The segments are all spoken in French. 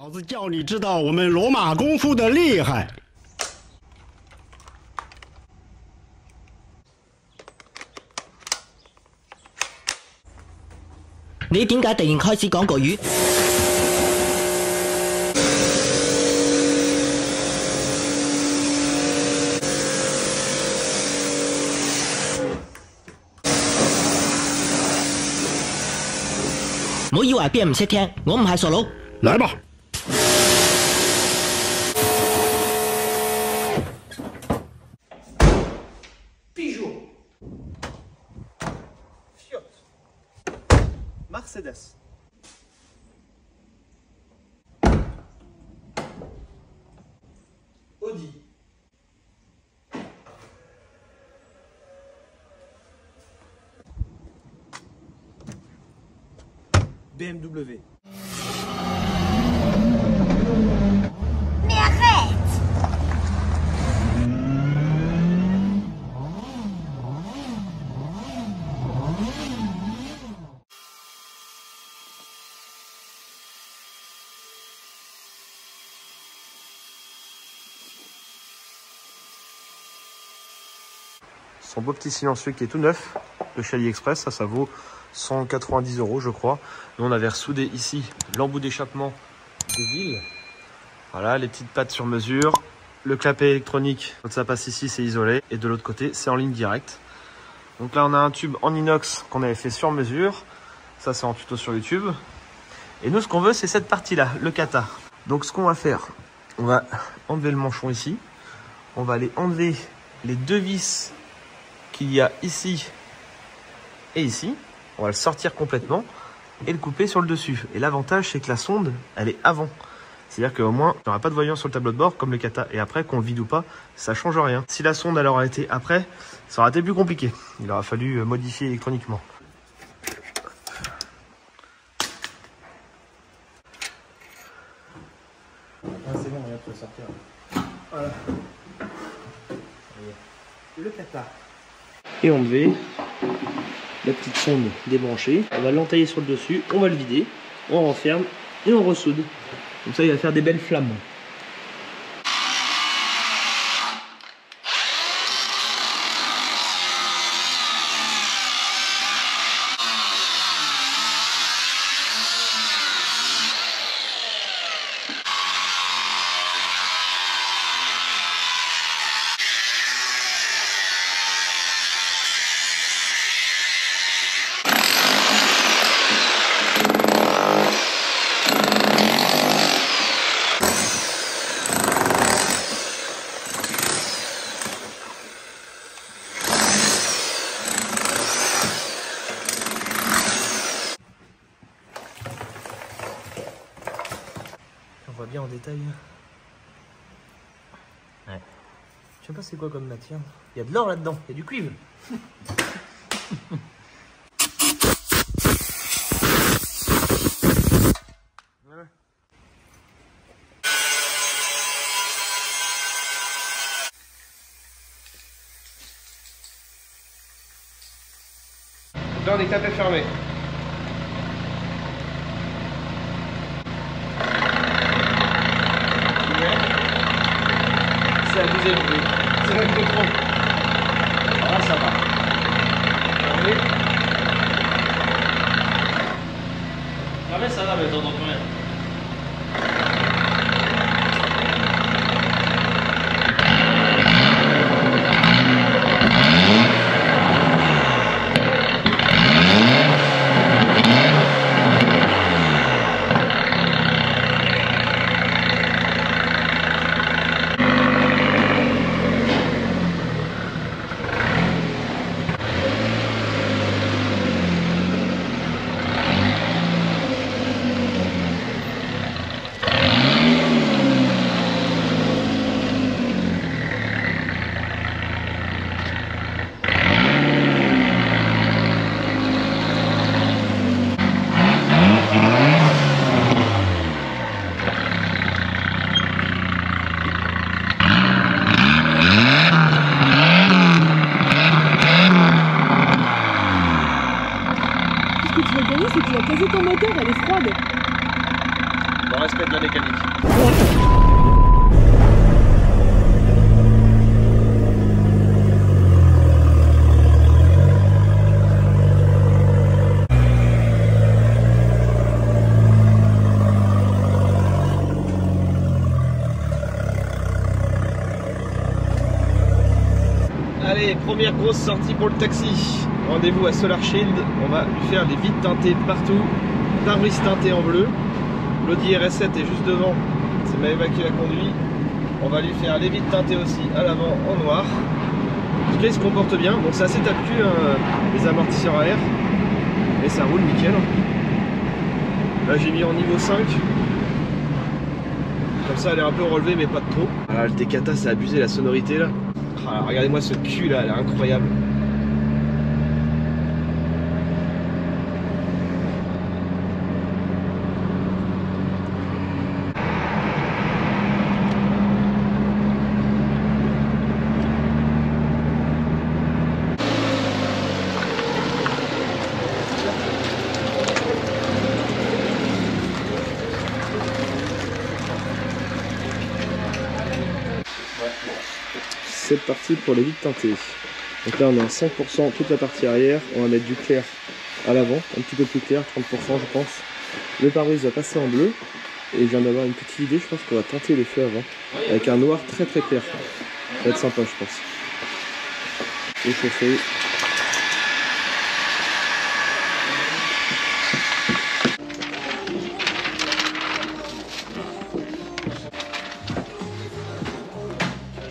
老子叫你知道我们罗马功夫的厉害。你點解突然開始講國語？唔好以為邊人唔識聽，我唔係傻佬。來吧。Mercedes. Audi. BMW. Mais arrête! Son beau petit silencieux qui est tout neuf de chez AliExpress, ça vaut 190 € je crois. Nous on avait ressoudé ici l'embout d'échappement des villes. Voilà, les petites pattes sur mesure. Le clapet électronique, quand ça passe ici c'est isolé et de l'autre côté c'est en ligne directe. Donc là on a un tube en inox qu'on avait fait sur mesure. Ça c'est en tuto sur YouTube. Et nous ce qu'on veut c'est cette partie là, le kata. Donc ce qu'on va faire, on va enlever le manchon ici. On va aller enlever les deux vis qu'il y a ici et ici. On va le sortir complètement et le couper sur le dessus. Et l'avantage, c'est que la sonde, elle est avant. C'est-à-dire qu'au moins, il n'y aura pas de voyant sur le tableau de bord comme le kata. Et après, qu'on le vide ou pas, ça change rien. Si la sonde, elle aurait été après, ça aurait été plus compliqué. Il aura fallu modifier électroniquement. Ah, c'est bon, regarde, tu vas sortir. Voilà. Le kata. Et enlever la petite sonde débranchée. On va l'entailler sur le dessus, on va le vider, on renferme et on ressoude. Comme ça il va faire des belles flammes. On voit bien en détail. Ouais. Je sais pas c'est quoi comme matière. Il y a de l'or là-dedans, il y a du cuivre. Voilà. Là on est tapé fermé. C'est abusé le bruit. C'est même de trop. Là ça va. Fermé. Fermé ça va mais t'entends plus rien. Ce que tu vas gagner, c'est que tu vas caser ton moteur, elle est froide. Bon, respect de la mécanique. Allez, première grosse sortie pour le taxi. Rendez-vous à Solar Shield. On va lui faire les vitres teintées partout. Pare-brise teinté en bleu. L'Audi RS7 est juste devant. C'est Maëva qui la conduit. On va lui faire les vitres teintées aussi à l'avant en noir. En tout cas, il se comporte bien. Bon, c'est assez tape-cul, hein, les amortisseurs à air. Mais ça roule nickel. Là, j'ai mis en niveau 5. Comme ça, elle est un peu relevée, mais pas de trop. Voilà, le Decata, c'est abusé la sonorité là. Ah, regardez-moi ce cul là, elle est incroyable. C'est parti pour les vitres teintées. Donc là on est à 5% toute la partie arrière, on va mettre du clair à l'avant, un petit peu plus clair, 30% je pense. Le pare-brise va passer en bleu et je viens d'avoir une petite idée, je pense qu'on va teinter les feux avant avec un noir très très clair. Ça va être sympa je pense. Et chauffer.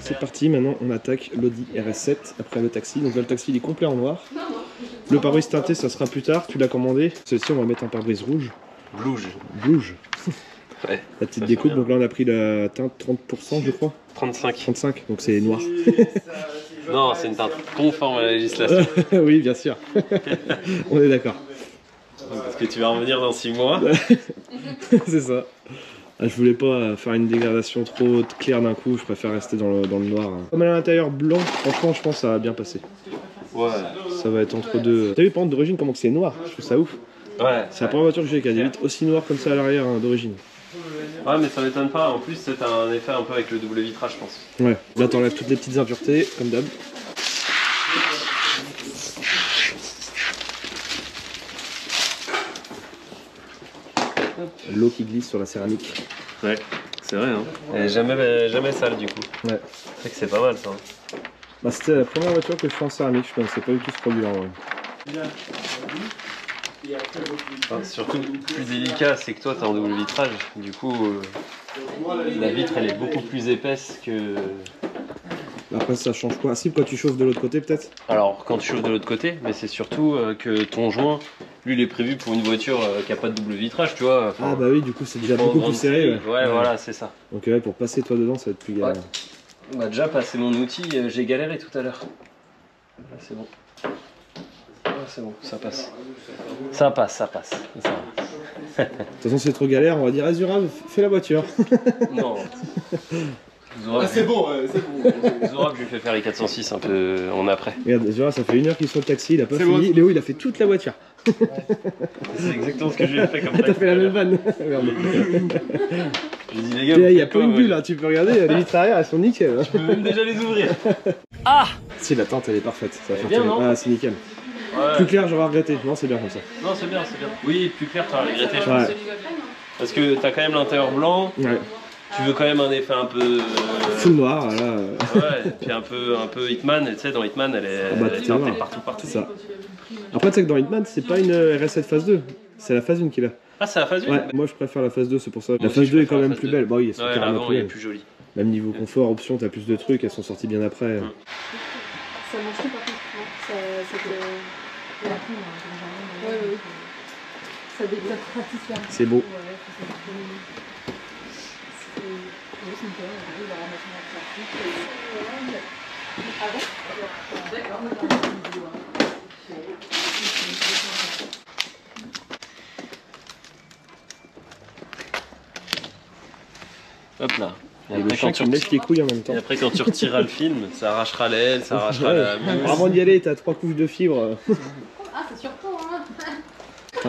C'est parti, maintenant on attaque l'Audi RS7 après le taxi. Donc là le taxi il est complet en noir. Le pare-brise teinté ça sera plus tard, tu l'as commandé. Celle-ci on va mettre un pare-brise rouge. Blouge. Blouge. Ouais. La petite découpe, donc là on a pris la teinte 30% je crois. 35. 35, donc c'est noir. Non, c'est une teinte conforme à la législation. Oui bien sûr. On est d'accord. Parce que tu vas revenir dans 6 mois. C'est ça. Ah, je voulais pas faire une dégradation trop claire d'un coup, je préfère rester dans le noir. Comme elle a l'intérieur blanc, franchement je pense que ça va bien passer. Ouais. Ça va être entre deux. T'as vu par exemple d'origine comment c'est noir, je trouve ça ouf. Ouais. C'est la première voiture que j'ai qui a des vitres aussi noires comme ça à l'arrière hein, d'origine. Ouais mais ça m'étonne pas, en plus c'est un effet un peu avec le double vitrage je pense. Ouais, là t'enlèves toutes les petites impuretés comme d'hab. L'eau qui glisse sur la céramique. Ouais, c'est vrai hein. Elle est jamais sale du coup. Ouais. C'est vrai que c'est pas mal ça. Bah, c'était la première voiture que je fais en céramique, je connaissais pas du tout ce produit-là. Ouais. Enfin, surtout plus délicat, c'est que toi t'as un double vitrage, du coup la vitre elle est beaucoup plus épaisse que... Après ça change quoi? Ah si, quand tu chauffes de l'autre côté peut-être? Alors quand tu chauffes de l'autre côté, mais c'est surtout que ton joint, lui il est prévu pour une voiture qui a pas de double vitrage, tu vois. Enfin, ah bah oui, du coup c'est déjà beaucoup plus serré. Ouais, ouais, voilà, c'est ça. Donc là pour passer toi dedans ça va être plus galère. Ouais. Bah déjà passer mon outil, j'ai galéré tout à l'heure. Là c'est bon. Ouais, c'est bon, ça passe. Ça passe, ça passe. Ça va. De toute façon c'est trop galère, on va dire Azura, fais la voiture. Non. Ah, c'est bon, c'est bon. Zora que je lui fais faire les 406 un peu en après. Regarde, Azura ça fait 1 heure qu'il est sur le taxi, il a pas C'est fini. bon. Léo il a fait toute la voiture. C'est exactement ce que je lui ai fait comme T'as fait la même vanne. Regarde. Je dis les gars, Il n'y a pas une bulle là, tu peux regarder, les vitres arrière elles sont nickel. Je peux même déjà les ouvrir. Si la teinte elle est parfaite, ça va faire bien, très- non Ah c'est nickel. Ouais. Plus clair j'aurais regretté, non c'est bien comme ça. Non, c'est bien, c'est bien. Oui, plus clair, t'as regretté, je Ouais. pense. Parce que t'as quand même l'intérieur blanc, Ouais. tu veux quand même un effet un peu. Full noir là. Ouais, et puis un peu Hitman, tu sais, dans Hitman, elle est, Ah bah, elle est tout est teintée noir. partout. C'est ça. Après tu sais que dans Hitman c'est pas une RS7 phase 2, c'est la phase 1 qu'il a. Ah, c'est la phase 1 Ouais, moi je préfère la phase 2, c'est pour ça. La Moi aussi, phase je 2 est préfère quand la même phase plus 2. belle. Bon, oui, elles sont Ouais, carrément l'avant, plus il est belles. plus joli. Même niveau confort, option, t'as plus de trucs, elles sont sorties bien après. Ça mange tout par contre, non ça te... Ouais, ouais. Ça démocratise la... C'est beau. Ouais, c'est nickel, on va ramasser notre plastique. Ah bon? D'accord. Hop là. Et Et le après, chien qui me lèche les couilles en même temps. et après, quand tu retireras le film, ça arrachera l'aile, ça arrachera la mousse. Avant d'y aller, t'as 3 couches de fibres. Ah, c'est surprenant, hein.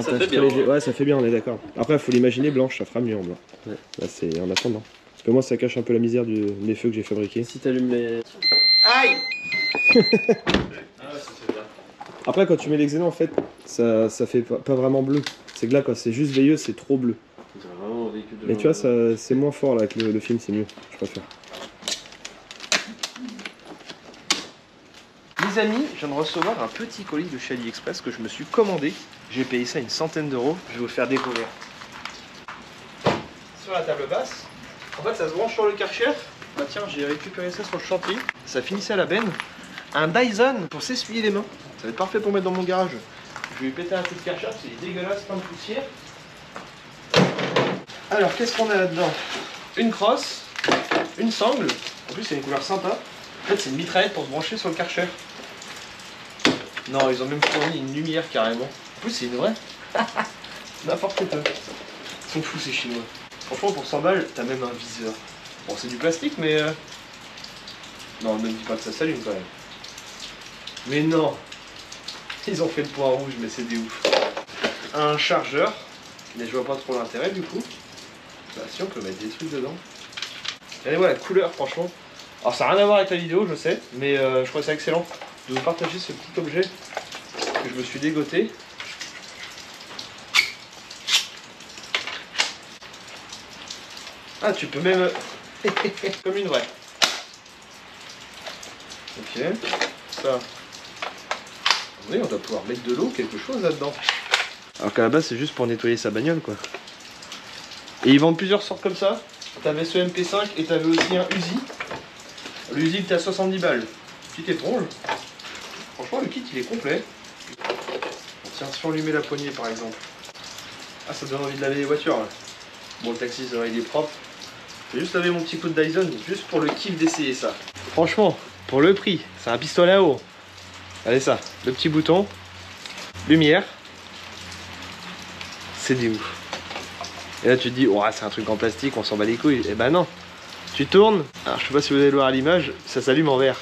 C'est un Ça teint fait très bien, léger. ouais. Ouais, ça fait bien, on est d'accord. Après, il faut l'imaginer blanche, ça fera mieux en blanc. Ouais. Là, c'est en attendant. Parce que moi, ça cache un peu la misère des feux que j'ai fabriqués. Si t'allumes les... Aïe. Après, quand tu mets les xénons, en fait, ça fait pas vraiment bleu. C'est que là, quand c'est juste veilleux, c'est trop bleu. C'est vraiment un véhicule de Mais tu vois, c'est moins fort là avec le film, c'est mieux. Je préfère. Les amis, je viens de recevoir un petit colis de chez AliExpress que je me suis commandé. J'ai payé ça une centaine d'euros. Je vais vous faire découvrir. Sur la table basse, en fait, ça se branche sur le Karcher. Bah tiens, j'ai récupéré ça sur le chantier. Ça finissait à la benne. Un Dyson pour s'essuyer les mains. Ça va être parfait pour mettre dans mon garage. Je vais péter un coup de Karcher, c'est dégueulasse, plein de poussière. Alors, qu'est-ce qu'on a là-dedans? Une crosse, une sangle. En plus, c'est une couleur sympa. En fait, c'est une mitraillette pour se brancher sur le Karcher. Non, ils ont même fourni une lumière carrément. En plus, c'est une vraie. N'importe quoi. Ils sont fous ces Chinois. Franchement, pour 100 balles, t'as même un viseur. Bon, c'est du plastique, mais... Non, ne me dis pas que ça s'allume quand même. Mais non. Ils ont fait le point rouge, mais c'est des ouf. Un chargeur. Mais je vois pas trop l'intérêt du coup. Bah si, on peut mettre des trucs dedans. Allez, voilà la couleur, franchement. Alors, ça n'a rien à voir avec la vidéo, je sais. Mais je trouve ça excellent de vous partager ce petit objet que je me suis dégoté. Ah, tu peux même... comme une vraie. Ok. Ça. Oui, on doit pouvoir mettre de l'eau, quelque chose là-dedans. Alors qu'à la base, c'est juste pour nettoyer sa bagnole, quoi. Et ils vendent plusieurs sortes comme ça. T'avais ce MP5 et t'avais aussi un Uzi. L'Uzi, t'es à 70 balles. Petite éponge. Franchement, le kit, il est complet. Tiens, si on lui met la poignée, par exemple. Ah, ça donne envie de laver les voitures, là. Bon, le taxi, ça va, il est propre. Je vais juste laver mon petit coup de Dyson, juste pour le kiff d'essayer ça. Franchement, pour le prix, c'est un pistolet à eau. Allez, ça, le petit bouton. Lumière. C'est des ouf. Et là, tu te dis, oh, c'est un truc en plastique, on s'en bat les couilles. Eh ben non. Tu tournes. Alors, je sais pas si vous allez le voir à l'image, ça s'allume en vert.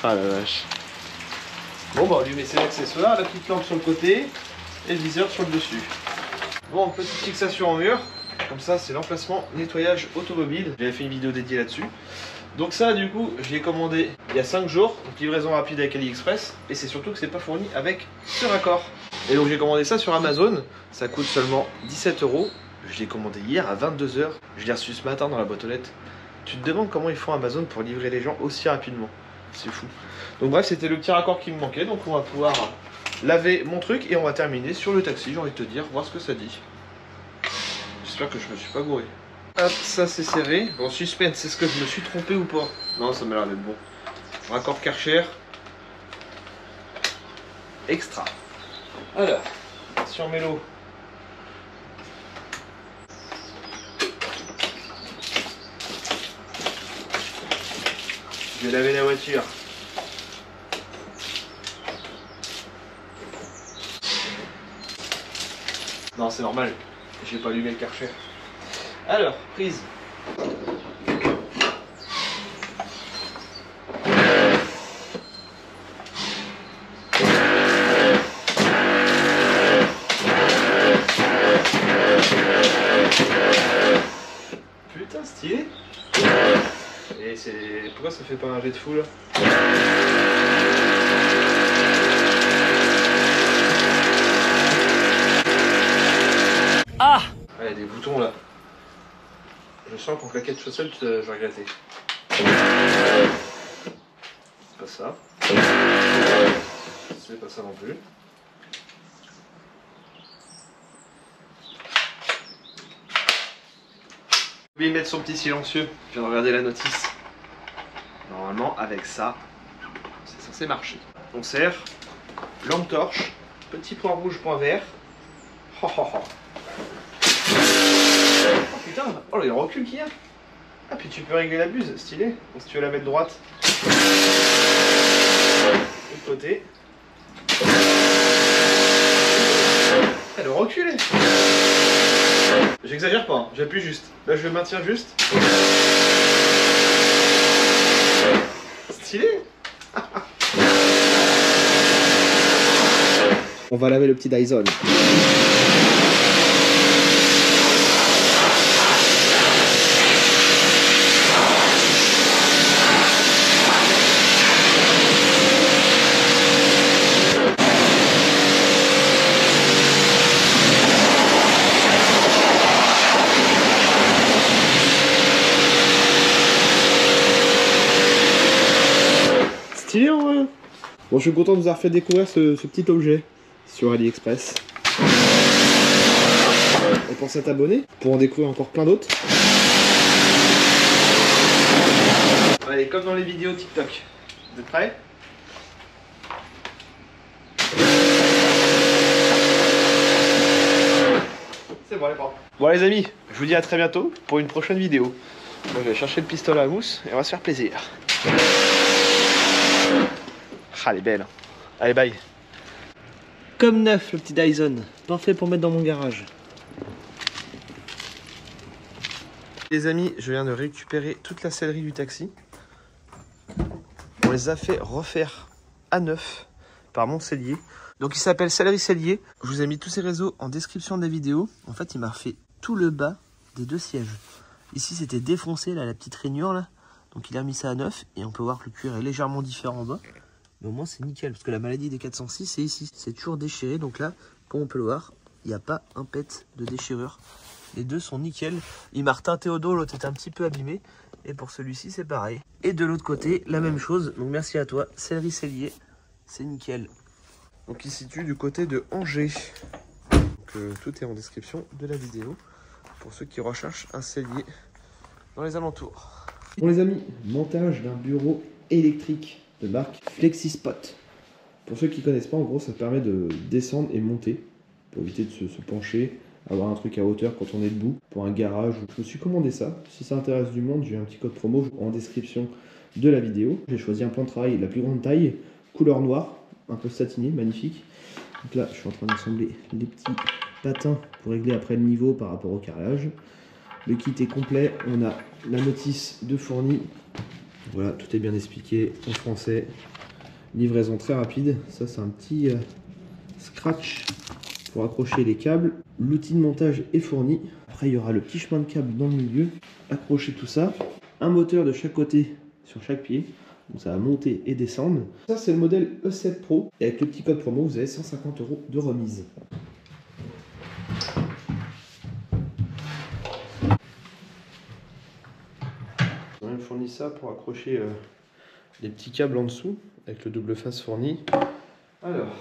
Ah la vache. Bon, bah, on lui met ses accessoires, la petite lampe sur le côté et le viseur sur le dessus. Bon, petite fixation en mur. Comme ça, c'est l'emplacement nettoyage automobile. J'avais fait une vidéo dédiée là-dessus. Donc ça, du coup, je l'ai commandé il y a 5 jours. Donc livraison rapide avec AliExpress. Et c'est surtout que c'est pas fourni avec ce raccord. Et donc j'ai commandé ça sur Amazon. Ça coûte seulement 17 €. Je l'ai commandé hier à 22 h. Je l'ai reçu ce matin dans la boîte aux lettres. Tu te demandes comment ils font Amazon pour livrer les gens aussi rapidement. C'est fou. Donc bref, c'était le petit raccord qui me manquait. Donc on va pouvoir laver mon truc et on va terminer sur le taxi, j'ai envie de te dire, voir ce que ça dit. J'espère que je me suis pas gouré. Hop, ça c'est serré. Bon, suspense, est-ce que je me suis trompé ou pas? Non, ça m'a l'air d'être bon. Raccord Karcher. Extra. Alors, sur Mélo. Je vais laver la voiture. Non, c'est normal. J'ai pas allumé le Karcher. Alors, prise. Putain, stylé. Et c'est... Pourquoi ça fait pas un jet de fou là? Ah! Ah, il y a des boutons là. Je sens qu'en claquette chaussette, je vais regretter. C'est pas ça. C'est pas ça non plus. J'ai oublié de mettre son petit silencieux. Je viens de regarder la notice. Normalement, avec ça, c'est censé marcher. On serre, lampe torche, petit point rouge, point vert. Oh, oh, oh. Oh putain, oh le recul qu'il y a. Ah puis tu peux régler la buse, stylé. Donc si tu veux la mettre droite, de côté. Ah, le recul est. J'exagère pas, hein. J'appuie juste. Là je le maintiens juste. Stylé. On va laver le petit Dyson. Stylé en vrai. Bon, je suis content de vous avoir fait découvrir ce petit objet sur AliExpress. Et pensez à t'abonner pour en découvrir encore plein d'autres. Allez, comme dans les vidéos TikTok. Vous êtes prêts? C'est bon, allez, bon. Bon les amis, je vous dis à très bientôt pour une prochaine vidéo. Moi, je vais chercher le pistolet à mousse et on va se faire plaisir. Ah, elle est belle. Allez, bye. Comme neuf, le petit Dyson. Parfait pour mettre dans mon garage. Les amis, je viens de récupérer toute la sellerie du taxi. On les a fait refaire à neuf par mon sellier. Donc il s'appelle Sellerie Sellier. Je vous ai mis tous ses réseaux en description de la vidéo. En fait, il m'a refait tout le bas des deux sièges. Ici, c'était défoncé, là, la petite rainure, là. Donc il a remis ça à neuf et on peut voir que le cuir est légèrement différent en bas. Mais au moins c'est nickel parce que la maladie des 406 c'est ici. C'est toujours déchiré. Donc là, comme on peut le voir, il n'y a pas un pet de déchirure. Les deux sont nickel. Il m'a reteinté au dos, l'autre est un petit peu abîmé. Et pour celui-ci c'est pareil. Et de l'autre côté, la même chose. Donc merci à toi, Sellerie Sellier. C'est nickel. Donc il se situe du côté de Angers. Donc tout est en description de la vidéo. Pour ceux qui recherchent un sellier dans les alentours. Bon les amis, montage d'un bureau électrique de marque FlexiSpot. Pour ceux qui ne connaissent pas, en gros ça permet de descendre et monter pour éviter de se pencher, avoir un truc à hauteur quand on est debout pour un garage. Je me suis commandé ça. Si ça intéresse du monde, j'ai un petit code promo en description de la vidéo. J'ai choisi un plan de travail de la plus grande taille, couleur noire, un peu satiné, magnifique. Donc là je suis en train d'assembler les petits patins pour régler après le niveau par rapport au carrelage. Le kit est complet, on a la notice de fourni. Voilà, tout est bien expliqué en français. Livraison très rapide. Ça, c'est un petit scratch pour accrocher les câbles. L'outil de montage est fourni. Après, il y aura le petit chemin de câble dans le milieu. Accrocher tout ça. Un moteur de chaque côté sur chaque pied. Donc ça va monter et descendre. Ça, c'est le modèle E7 Pro. Et avec le petit code promo, vous avez 150 € de remise. On a fourni ça pour accrocher les petits câbles en dessous avec le double face fourni. Alors,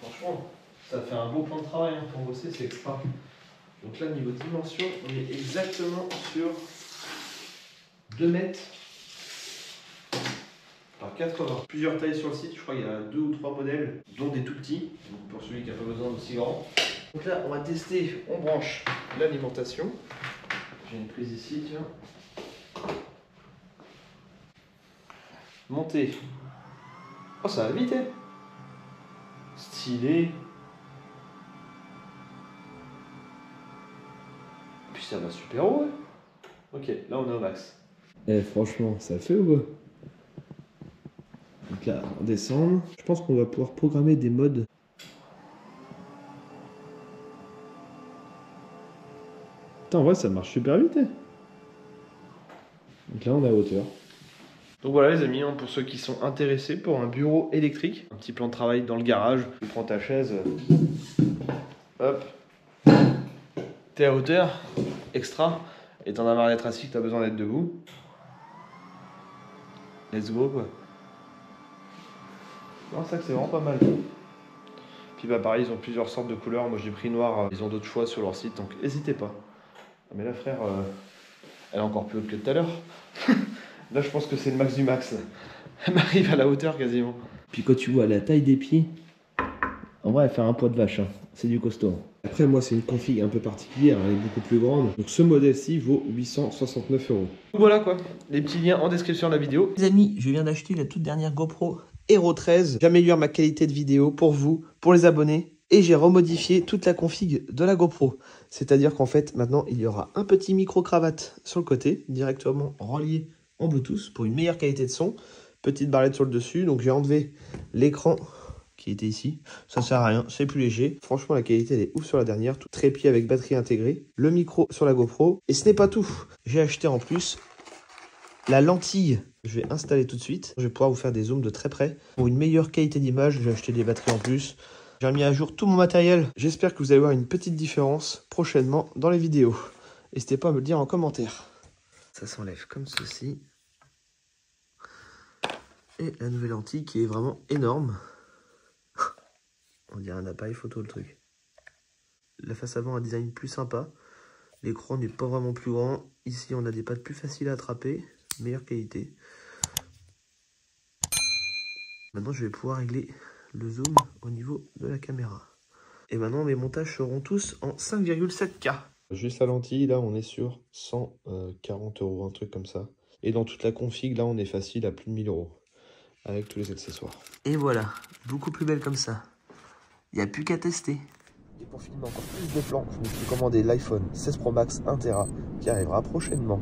franchement, ça fait un beau plan de travail hein, pour bosser, c'est extra. Donc là, niveau dimension, on est exactement sur 2 mètres par 80. Plusieurs tailles sur le site, je crois qu'il y a 2 ou 3 modèles, dont des tout petits, donc pour celui qui n'a pas besoin d'aussi grand. Donc là, on va tester, on branche l'alimentation. J'ai une prise ici, tiens. Monter. Oh, ça va vite, hein. Stylé. Puis ça va super haut, ouais. Ok, là on est au max. Eh, franchement, ça fait ou pas? Donc là, on descend. Je pense qu'on va pouvoir programmer des modes. Putain, en vrai, ça marche super vite, hein. Donc là, on est à hauteur. Donc voilà les amis, hein, pour ceux qui sont intéressés pour un bureau électrique, un petit plan de travail dans le garage, tu prends ta chaise, hop, t'es à hauteur, extra, et t'en as marre d'être assis, que t'as besoin d'être debout. Let's go quoi. Non, ça que c'est vraiment pas mal. Puis bah pareil, ils ont plusieurs sortes de couleurs, moi j'ai pris noir, ils ont d'autres choix sur leur site, donc n'hésitez pas. Mais là frère, elle est encore plus haute que tout à l'heure. Là, je pense que c'est le max du max. Elle m'arrive à la hauteur quasiment. Puis quand tu vois la taille des pieds, en vrai, elle fait un poids de vache. Hein. C'est du costaud. Après, moi, c'est une config un peu particulière. Elle est beaucoup plus grande. Donc, ce modèle-ci vaut 869 €. Voilà quoi. Les petits liens en description de la vidéo. Les amis, je viens d'acheter la toute dernière GoPro Hero 13. J'améliore ma qualité de vidéo pour vous, pour les abonnés. Et j'ai remodifié toute la config de la GoPro. C'est-à-dire qu'en fait, maintenant, il y aura un petit micro-cravate sur le côté, directement relié en Bluetooth pour une meilleure qualité de son. Petite barrette sur le dessus, donc j'ai enlevé l'écran qui était ici. Ça sert à rien, c'est plus léger. Franchement, la qualité, elle est ouf sur la dernière. Tout trépied avec batterie intégrée. Le micro sur la GoPro. Et ce n'est pas tout. J'ai acheté en plus la lentille. Je vais installer tout de suite. Je vais pouvoir vous faire des zooms de très près. Pour une meilleure qualité d'image, j'ai acheté des batteries en plus. J'ai remis à jour tout mon matériel. J'espère que vous allez voir une petite différence prochainement dans les vidéos. N'hésitez pas à me le dire en commentaire. Ça s'enlève comme ceci. Et la nouvelle lentille qui est vraiment énorme. On dirait un appareil photo le truc. La face avant a un design plus sympa. L'écran n'est pas vraiment plus grand. Ici on a des pattes plus faciles à attraper. Meilleure qualité. Maintenant je vais pouvoir régler le zoom au niveau de la caméra. Et maintenant mes montages seront tous en 5,7K. Juste la lentille, là on est sur 140 €, un truc comme ça. Et dans toute la config, là on est facile à plus de 1000 €. Avec tous les accessoires. Et voilà, beaucoup plus belle comme ça. Il n'y a plus qu'à tester. Et pour filmer encore plus de plans, je me suis commandé l'iPhone 16 Pro Max 1 Tera qui arrivera prochainement.